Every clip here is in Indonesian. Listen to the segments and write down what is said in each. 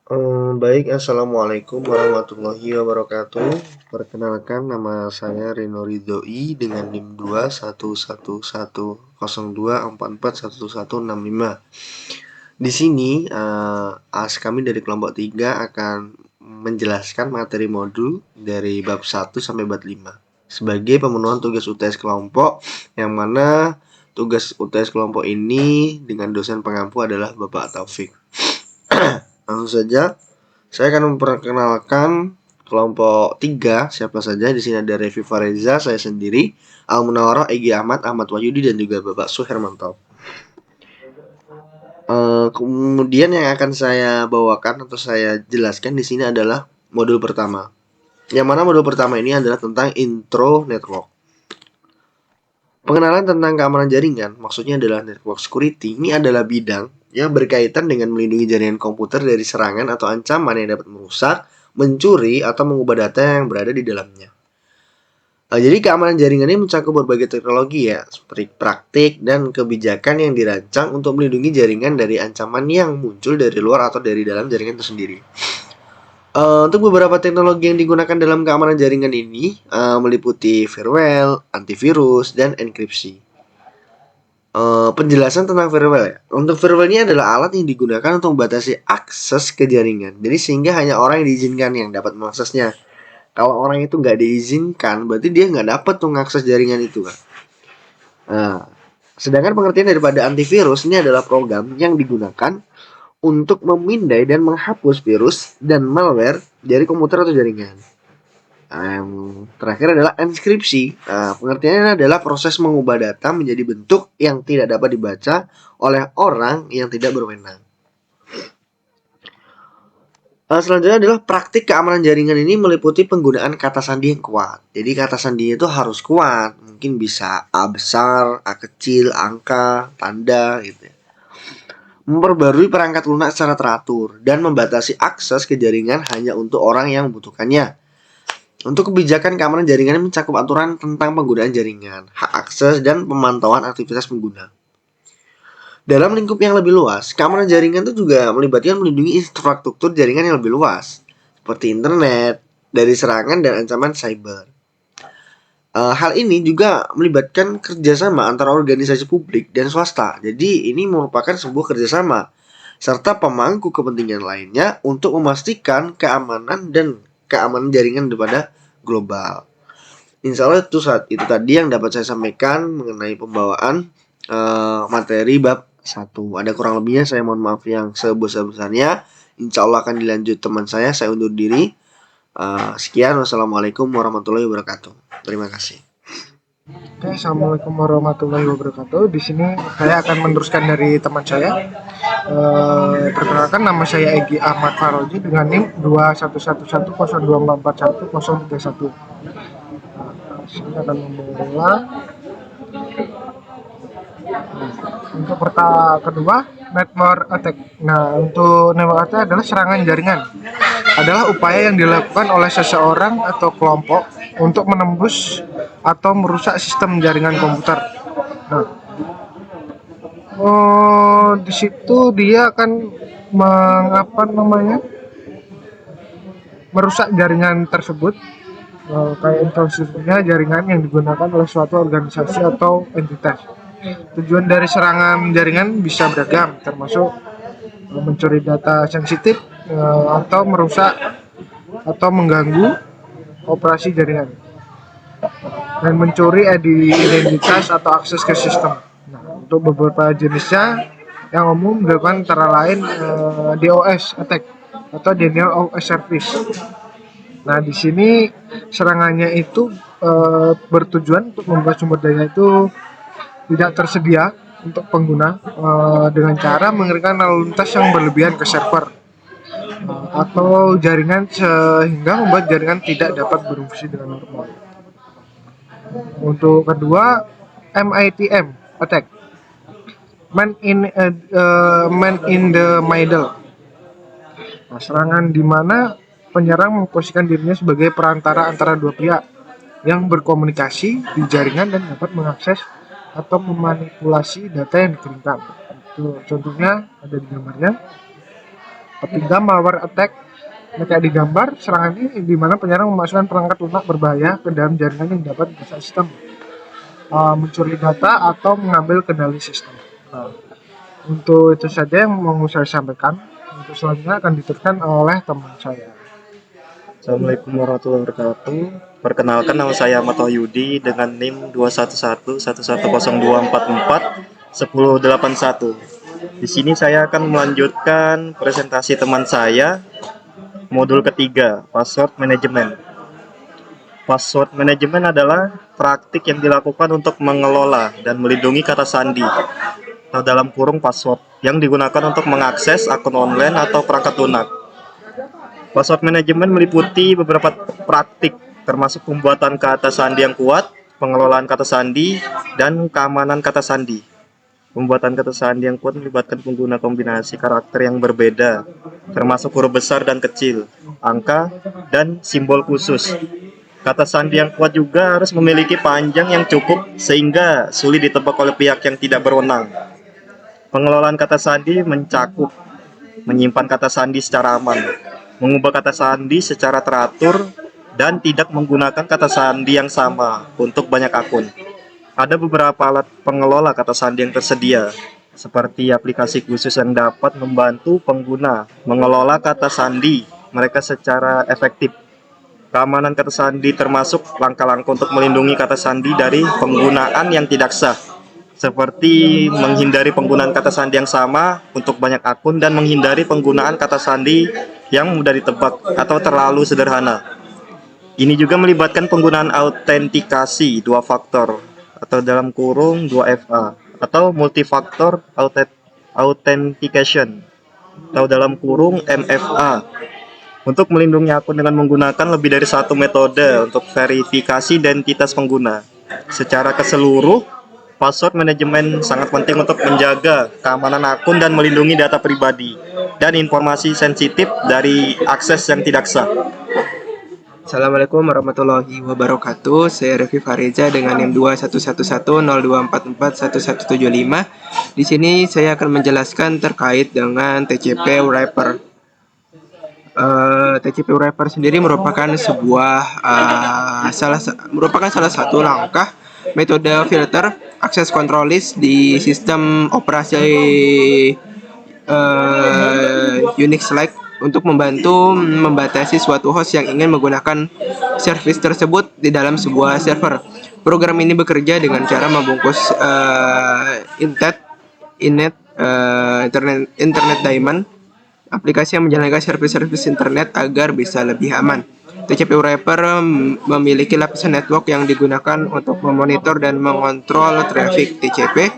Baik, assalamualaikum warahmatullahi wabarakatuh. Perkenalkan, nama saya Rino Ridhoi dengan NIM 2111024411165. Di sini, kami dari kelompok 3 akan menjelaskan materi modul dari bab 1 sampai bab 5 sebagai pemenuhan tugas UTS kelompok, yang mana tugas UTS kelompok ini dengan dosen pengampu adalah Bapak Taufik. Langsung saja, saya akan memperkenalkan kelompok 3 siapa saja. Di sini ada Revi Fareza, saya sendiri, Al Munawwarah, Egy Ahmad, Ahmad Wahyudi, dan juga Bapak Suhermanto. Kemudian yang akan saya bawakan atau saya jelaskan di sini adalah modul pertama. Yang mana modul pertama ini adalah tentang intro network. Pengenalan tentang keamanan jaringan, maksudnya adalah network security. Ini adalah bidang yang berkaitan dengan melindungi jaringan komputer dari serangan atau ancaman yang dapat merusak, mencuri, atau mengubah data yang berada di dalamnya. Jadi keamanan jaringan ini mencakup berbagai teknologi ya, seperti praktik dan kebijakan yang dirancang untuk melindungi jaringan dari ancaman yang muncul dari luar atau dari dalam jaringan itu sendiri. Untuk beberapa teknologi yang digunakan dalam keamanan jaringan ini meliputi firewall, antivirus, dan enkripsi. Penjelasan tentang firewall ya. Untuk firewall ini adalah alat yang digunakan untuk membatasi akses ke jaringan. Jadi sehingga hanya orang yang diizinkan yang dapat mengaksesnya. Kalau orang itu nggak diizinkan, berarti dia nggak dapat tuh mengakses jaringan itu kan. Nah, sedangkan pengertian daripada antivirus ini adalah program yang digunakan untuk memindai dan menghapus virus dan malware dari komputer atau jaringan. Yang terakhir adalah enskripsi. Pengertiannya adalah proses mengubah data menjadi bentuk yang tidak dapat dibaca oleh orang yang tidak berwenang. Selanjutnya adalah praktik keamanan jaringan. Ini meliputi penggunaan kata sandi yang kuat. Jadi kata sandinya itu harus kuat. Mungkin bisa A besar, A kecil, angka, tanda gitu ya. Memperbarui perangkat lunak secara teratur dan membatasi akses ke jaringan hanya untuk orang yang membutuhkannya. Untuk kebijakan keamanan jaringan ini mencakup aturan tentang penggunaan jaringan, hak akses, dan pemantauan aktivitas pengguna. Dalam lingkup yang lebih luas, keamanan jaringan itu juga melibatkan melindungi infrastruktur jaringan yang lebih luas, seperti internet, dari serangan dan ancaman cyber. Hal ini juga melibatkan kerjasama antara organisasi publik dan swasta. Jadi ini merupakan sebuah kerjasama serta pemangku kepentingan lainnya untuk memastikan keamanan dan keamanan jaringan daripada global. Insya Allah itu tadi yang dapat saya sampaikan mengenai pembawaan materi bab 1. Ada kurang lebihnya saya mohon maaf yang sebesar-besarnya. Insya Allah akan dilanjut teman saya undur diri. Sekian, wassalamualaikum warahmatullahi wabarakatuh. Terima kasih. Oke, assalamualaikum warahmatullahi wabarakatuh. Di sini saya akan meneruskan dari teman saya. Perkenalkan, nama saya Egy Ahmad Faroji dengan NIM 21110244131. Saya akan membawa untuk kedua, network attack. Nah, untuk network attack adalah serangan jaringan. Adalah upaya yang dilakukan oleh seseorang atau kelompok untuk menembus atau merusak sistem jaringan komputer. Nah, di situ dia akan merusak jaringan tersebut, kayak infrastrukturnya jaringan yang digunakan oleh suatu organisasi atau entitas. Tujuan dari serangan jaringan bisa beragam, termasuk mencuri data sensitif atau merusak atau mengganggu operasi jaringan dan mencuri identitas atau akses ke sistem. Nah, untuk beberapa jenisnya yang umum dilakukan antara lain DOS attack atau denial of service. Nah, di sini serangannya itu bertujuan untuk membuat sumber daya itu tidak tersedia untuk pengguna dengan cara mengirimkan lalu lintas yang berlebihan ke server atau jaringan sehingga membuat jaringan tidak dapat berfungsi dengan normal. Untuk kedua, MITM attack, man in the middle. Nah, serangan di mana penyerang memposisikan dirinya sebagai perantara antara dua pihak yang berkomunikasi di jaringan dan dapat mengakses atau memanipulasi data yang dikirimkan. Itu contohnya ada di gambarnya. Ketiga, malware attack. Nah, kayak di gambar, serangan ini di mana penyerang memasukkan perangkat lunak berbahaya ke dalam jaringan yang dapat merusak sistem, mencuri data atau mengambil kendali sistem. Nah, untuk itu saja yang mau saya sampaikan. Untuk selanjutnya akan diteruskan oleh teman saya. Assalamualaikum warahmatullahi wabarakatuh. Perkenalkan, nama saya Ahmad Wahyudi dengan NIM 2111102441081. Di sini saya akan melanjutkan presentasi teman saya, modul ketiga, password management. Password management adalah praktik yang dilakukan untuk mengelola dan melindungi kata sandi atau dalam kurung password yang digunakan untuk mengakses akun online atau perangkat lunak. Password manajemen meliputi beberapa praktik, termasuk pembuatan kata sandi yang kuat, pengelolaan kata sandi, dan keamanan kata sandi. Pembuatan kata sandi yang kuat melibatkan pengguna kombinasi karakter yang berbeda, termasuk huruf besar dan kecil, angka, dan simbol khusus. Kata sandi yang kuat juga harus memiliki panjang yang cukup sehingga sulit ditebak oleh pihak yang tidak berwenang. Pengelolaan kata sandi mencakup menyimpan kata sandi secara aman, mengubah kata sandi secara teratur, dan tidak menggunakan kata sandi yang sama untuk banyak akun. Ada beberapa alat pengelola kata sandi yang tersedia, seperti aplikasi khusus yang dapat membantu pengguna mengelola kata sandi mereka secara efektif. Keamanan kata sandi termasuk langkah-langkah untuk melindungi kata sandi dari penggunaan yang tidak sah, seperti menghindari penggunaan kata sandi yang sama untuk banyak akun dan menghindari penggunaan kata sandi yang mudah ditebak atau terlalu sederhana. Ini juga melibatkan penggunaan autentikasi dua faktor atau dalam kurung 2FA atau multifaktor authentication atau dalam kurung MFA untuk melindungi akun dengan menggunakan lebih dari satu metode untuk verifikasi identitas pengguna. Secara keseluruh, password manajemen sangat penting untuk menjaga keamanan akun dan melindungi data pribadi dan informasi sensitif dari akses yang tidak sah. Assalamualaikum warahmatullahi wabarakatuh. Saya Revi Fariza dengan NIM 2111024411175. Di sini saya akan menjelaskan terkait dengan TCP wrapper. TCP wrapper sendiri merupakan salah satu langkah metode filter akses control list di sistem operasi Unix-like untuk membantu membatasi suatu host yang ingin menggunakan service tersebut di dalam sebuah server. Program ini bekerja dengan cara membungkus Internet Daemon, aplikasi yang menjalankan service internet agar bisa lebih aman. TCP wrapper memiliki lapisan network yang digunakan untuk memonitor dan mengontrol traffic TCP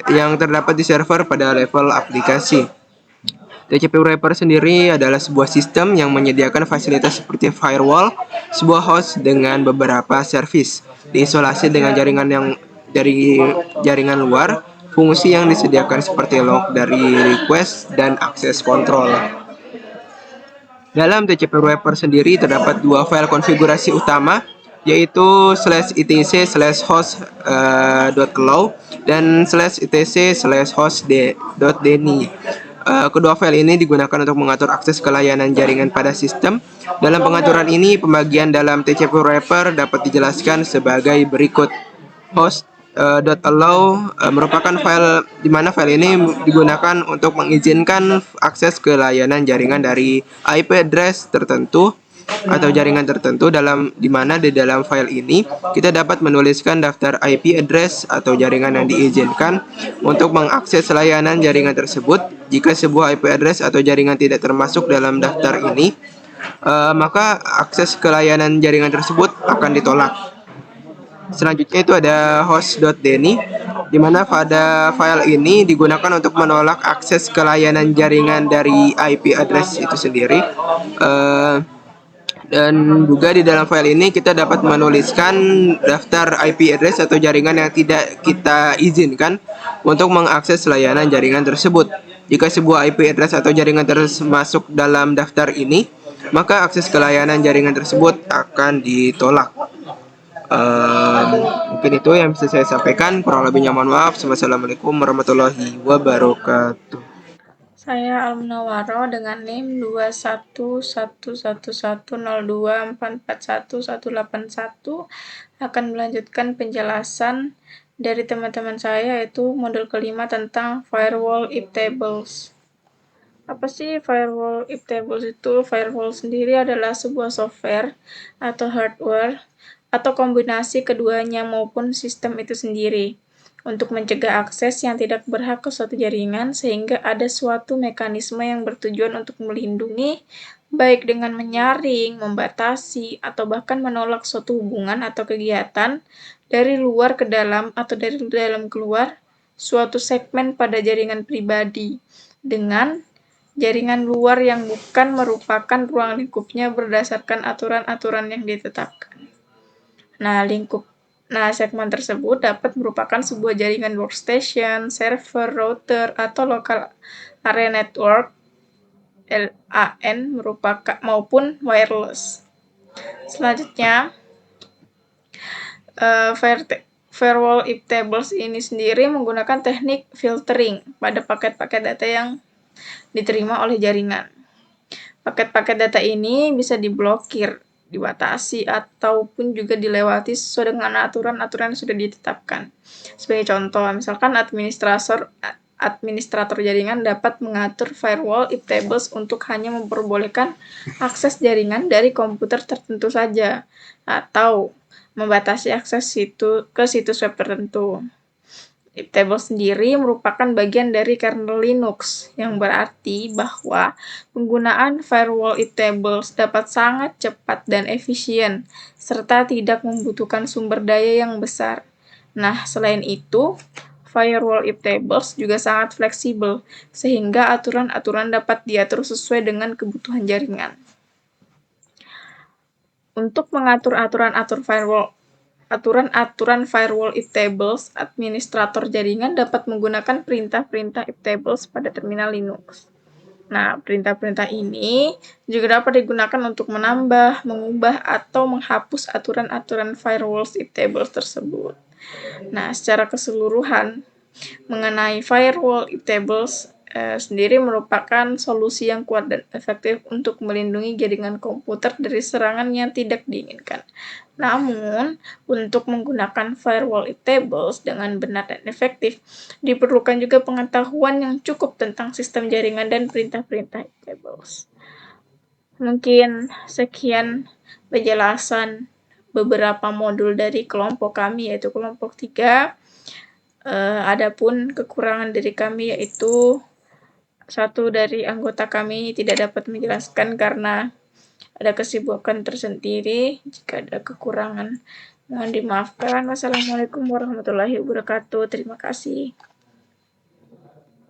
yang terdapat di server pada level aplikasi. TCP wrapper sendiri adalah sebuah sistem yang menyediakan fasilitas seperti firewall, sebuah host dengan beberapa service, diisolasi dengan dari jaringan luar, fungsi yang disediakan seperti log dari request dan akses kontrol. Dalam TCP wrapper sendiri terdapat dua file konfigurasi utama, yaitu /etc/host.allow dan /etc/host.deny. Kedua file ini digunakan untuk mengatur akses ke layanan jaringan pada sistem. Dalam pengaturan ini, pembagian dalam TCP wrapper dapat dijelaskan sebagai berikut. Host.allow merupakan file di mana file ini digunakan untuk mengizinkan akses ke layanan jaringan dari IP address tertentu atau jaringan tertentu, di mana di dalam file ini kita dapat menuliskan daftar IP address atau jaringan yang diizinkan untuk mengakses layanan jaringan tersebut. Jika sebuah IP address atau jaringan tidak termasuk dalam daftar ini, maka akses ke layanan jaringan tersebut akan ditolak. Selanjutnya itu ada host.deny, di mana pada file ini digunakan untuk menolak akses ke layanan jaringan dari IP address itu sendiri. Dan juga di dalam file ini kita dapat menuliskan daftar IP address atau jaringan yang tidak kita izinkan untuk mengakses layanan jaringan tersebut. Jika sebuah IP address atau jaringan termasuk dalam daftar ini, maka akses ke layanan jaringan tersebut akan ditolak. Mungkin itu yang bisa saya sampaikan. Kurang lebihnya mohon maaf. Wassalamualaikum warahmatullahi wabarakatuh. Saya Almunawaro dengan NIM 2111102441181 akan melanjutkan penjelasan dari teman-teman saya, yaitu modul kelima tentang firewall if tables. Apa sih firewall if tables itu? Firewall sendiri adalah sebuah software atau hardware atau kombinasi keduanya maupun sistem itu sendiri untuk mencegah akses yang tidak berhak ke suatu jaringan, sehingga ada suatu mekanisme yang bertujuan untuk melindungi, baik dengan menyaring, membatasi, atau bahkan menolak suatu hubungan atau kegiatan dari luar ke dalam atau dari dalam keluar suatu segmen pada jaringan pribadi dengan jaringan luar yang bukan merupakan ruang lingkupnya berdasarkan aturan-aturan yang ditetapkan. Nah, segmen tersebut dapat merupakan sebuah jaringan workstation, server, router, atau local area network (LAN) maupun wireless. Selanjutnya, firewall if tables ini sendiri menggunakan teknik filtering pada paket-paket data yang diterima oleh jaringan. Paket-paket data ini bisa diblokir, dibatasi, ataupun juga dilewati sesuai dengan aturan-aturan yang sudah ditetapkan. Sebagai contoh, misalkan administrator jaringan dapat mengatur firewall if tables untuk hanya memperbolehkan akses jaringan dari komputer tertentu saja, atau membatasi akses ke situs web tertentu. If table sendiri merupakan bagian dari kernel Linux, yang berarti bahwa penggunaan firewall if tables dapat sangat cepat dan efisien, serta tidak membutuhkan sumber daya yang besar. Nah, selain itu, firewall if tables juga sangat fleksibel, sehingga aturan-aturan dapat diatur sesuai dengan kebutuhan jaringan. Untuk mengatur aturan firewall if tables, administrator jaringan dapat menggunakan perintah-perintah if tables pada terminal Linux. Nah, perintah-perintah ini juga dapat digunakan untuk menambah, mengubah, atau menghapus aturan-aturan firewall if tables tersebut. Nah, secara keseluruhan, mengenai firewall if tables sendiri merupakan solusi yang kuat dan efektif untuk melindungi jaringan komputer dari serangan yang tidak diinginkan. Namun, untuk menggunakan firewall if tables dengan benar dan efektif, diperlukan juga pengetahuan yang cukup tentang sistem jaringan dan perintah-perintah if tables. Mungkin sekian penjelasan beberapa modul dari kelompok kami, yaitu kelompok 3. Adapun kekurangan dari kami yaitu satu dari anggota kami tidak dapat menjelaskan karena ada kesibukan tersendiri. Jika ada kekurangan, mohon dimaafkan. Wassalamualaikum warahmatullahi wabarakatuh. Terima kasih.